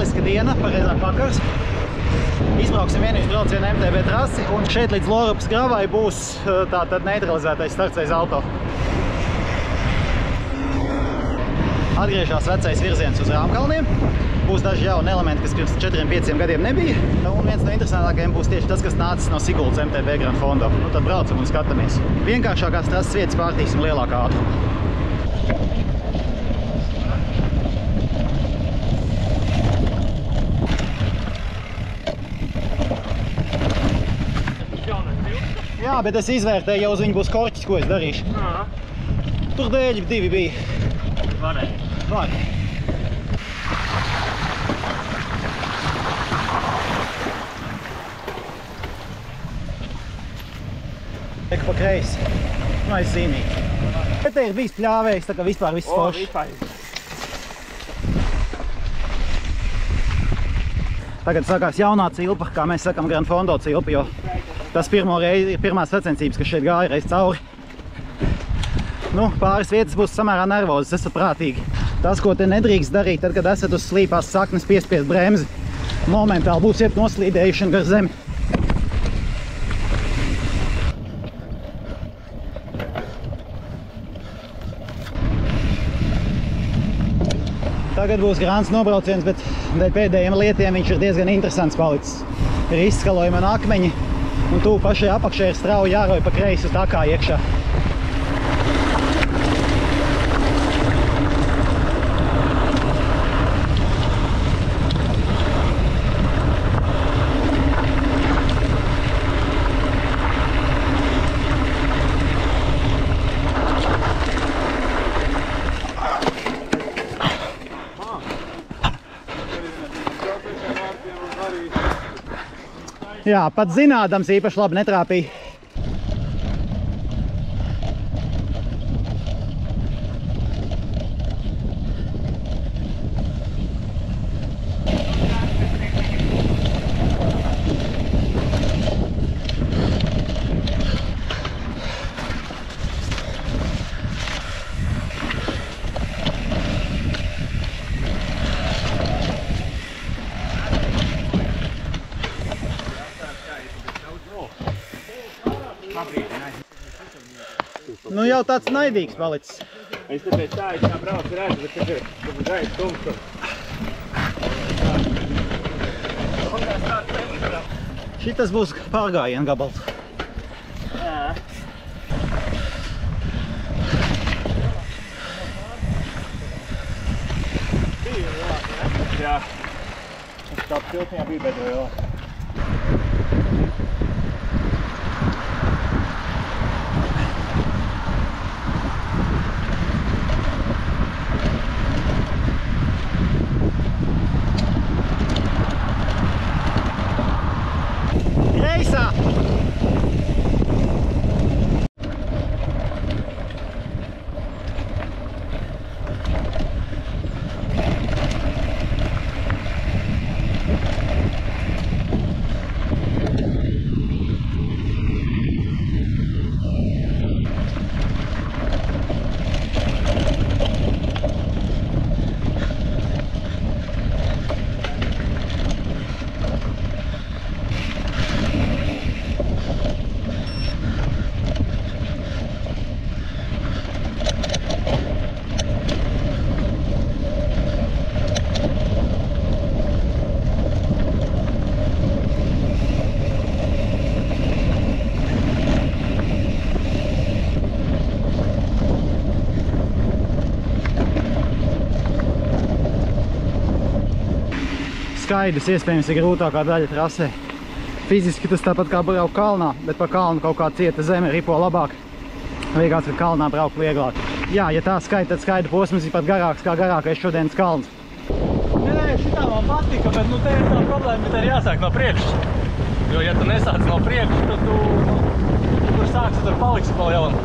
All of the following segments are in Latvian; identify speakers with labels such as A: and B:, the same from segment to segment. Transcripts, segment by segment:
A: lieliska diena, pareizāk vakars. Izbrauksim vienības braucienu MTB trasi, un šeit līdz Lorupas gravai būs tātad neutralizētais starpceļa auto. Atgriežās vecais virziens uz Rāmkalniem. Būs daži jauni elementi, kas pirms 4-5 gadiem nebija. Un viens no interesantākajiem būs tieši tas, kas nācis no Siguldas MTB Grand Fondo. Nu, tad braucam un skatāmies. Vienkāršākās trases vietas pārtīsim lielākā ātruma. Jā, bet es izvērtēju, jau uz viņu būs korķis, ko es darīšu. Tur dēļi 2 bija. Varēja. Teku pa kreisi. Nu, es zīmīgi. Bet te ir bijis pļāvējs, tā kā vispār viss forši. Tagad sākās jaunā cilpa, kā mēs sakam, Grand Fondo cilpa, jo tas pirmās sacensības, kas šeit gāja reiz cauri. Nu, pāris vietas būs samērā nervozes, esat prātīgi. Tas, ko te nedrīkst darīt, tad, kad esat uz slīpās saknes piespiest bremzi, momentāli būsiet noslīdējuši gar zemi. Tagad būs grāns nobrauciens, bet dēļ pēdējiem lietiem viņš ir diezgan interesants palicis. Ir izskalojumi un akmeņi, un tūp pašai apakšai ir strauji jāroj pa kreisi tā kā iekšā. Jā, pat zinādams īpaši labi netrāpīja. Nu jau tāds naidīgs palicis.
B: Es tāpēc tā braucu redzu, bet tagad gaisa tumšu.
A: Šitas būs pārgājiena gabals.
B: Jā. Jā. Tā piltiņā bija, bet vēl.
A: Skaidrs, iespējams, ir grūtākā daļa trasē. Fiziski tas tāpat kā braukt kalnā, bet pa kalnu kaut kā cieta zeme ripo labāk. Liekas, ka kalnā braukt vieglāk. Jā, ja tā skaita, tad skaida posms ir pat garāks kā garākais šodienas kalns.
B: Nē, šitā man patika, bet nu te ir tā problēma, bet ir jāsāk no priekšas. Jo, ja tu nesāc no priekšas, tad tu tur sāksi, tur paliksi pa lielam.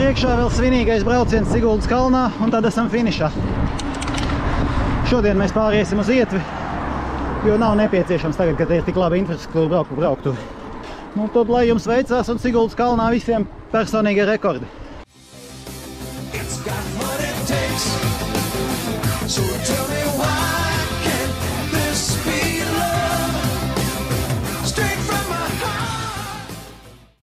A: priekšā vēl svinīgais brauciens Siguldas kalnā, un tad esam finišā. Šodien mēs pāriesim uz Ietvi, jo nav nepieciešams tagad, kad ir tik laba infrastruktūra brauktuvi. Nu, tad lai jums veicās un Siguldas kalnā visiem personīgie rekordi.